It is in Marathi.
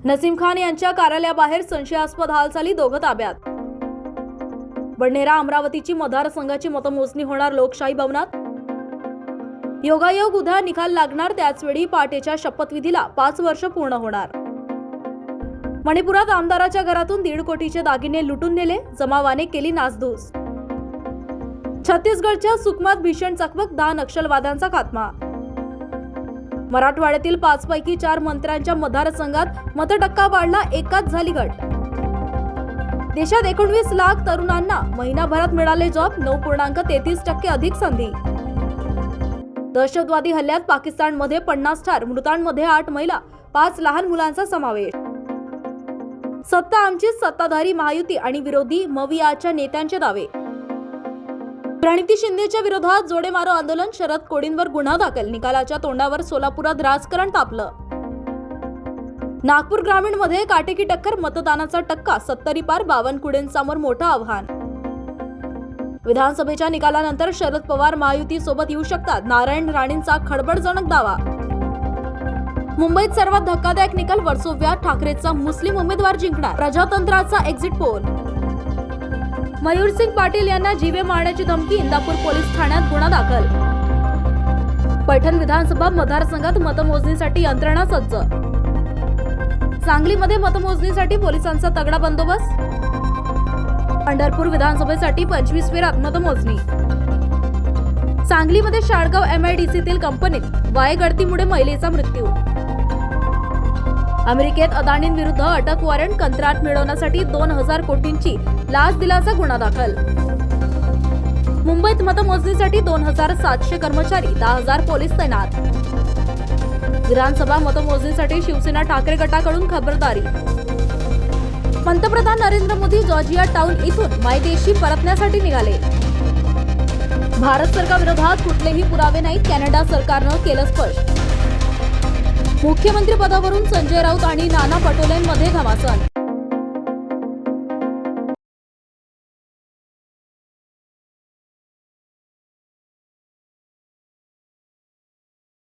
नसीम खान यांच्या कार्यालयाबाहेर संशयास्पद हालचाली, दोघं ताब्यात. बडनेरा अमरावतीची मतदारसंघाची मतमोजणी होणार लोकशाही भवनात. योगायोग उद्या निकाल लागणार, त्याचवेळी पहाटेच्या शपथविधीला 5 वर्ष पूर्ण होणार. मणिपुरात आमदाराच्या घरातून 1.5 कोटीचे दागिने लुटून नेले, जमावाने केली नासधूस. छत्तीसगडच्या सुकमात भीषण चकमक, 10 नक्षलवाद्यांचा खात्मा. मराठवाड्यातील 5 पैकी 4 मंत्र्यांच्या मतदारसंघात मतटक्का वाढला, एकाच झाली घट. देशात 19 लाख तरुणांना महिनाभरात मिळाले जॉब, 9.33% अधिक संधी. दहशतवादी हल्ल्यात पाकिस्तानमध्ये 50 ठार, मृतांमध्ये 8 महिला, 5 लहान मुलांचा समावेश. सत्ता आमचीच, सत्ताधारी महायुती आणि विरोधी मवियाच्या नेत्यांचे दावे. प्रणिती शिंदेच्या विरोधात जोडेमारो आंदोलन, शरद कोडींवर गुन्हा दाखल, निकालाच्या तोंडावर सोलापुरात राजकारण तापलं. नागपूर ग्रामीण मध्ये काटेकी टक्कर, मतदानाचा टक्का 70 पार, बावनकुळेंसमोर मोठं आव्हान. विधानसभेच्या निकालानंतर शरद पवार महायुती सोबत येऊ शकतात, नारायण राणेंचा खळबळजनक दावा. मुंबईत सर्वात धक्कादायक निकाल, वर्सोव्यात ठाकरेचा मुस्लिम उमेदवार जिंकणार, प्रजातंत्राचा एक्झिट पोल. मयूरसिंग पाटील यांना जीवे मारण्याची धमकी, इंदापूर पोलीस ठाण्यात गुन्हा दाखल. पैठण विधानसभा मतदारसंघात मतमोजणीसाठी यंत्रणा सज्ज. सांगलीमध्ये मतमोजणीसाठी पोलिसांचा तगडा बंदोबस्त. पंढरपूर विधानसभेसाठी 25 फेऱ्यात मतमोजणी. सांगलीमध्ये शाळगाव MIDCतील कंपनीत वायगळतीमुळे महिलेचा मृत्यू. अमेरिकेत अदानींविरुद्ध अटक वॉरंट, कंत्राट मिळवण्यासाठी 2,000 कोटींची लाच दिल्याचा गुन्हा दाखल. मुंबईत मतमोजणीसाठी 2,700 कर्मचारी, 10,000 पोलीस तैनात. विधानसभा मतमोजणीसाठी शिवसेना ठाकरे गटाकडून खबरदारी. पंतप्रधान नरेंद्र मोदी जॉर्जिया टाउन इथून मायदेशी परतण्यासाठी निघाले. भारत सरकारविरोधात कुठलेही पुरावे नाहीत, कॅनडा सरकारनं केलं स्पष्ट. मुख्यमंत्री पदावरून संजय राऊत आणि नाना पटोलेंमध्ये घमासान.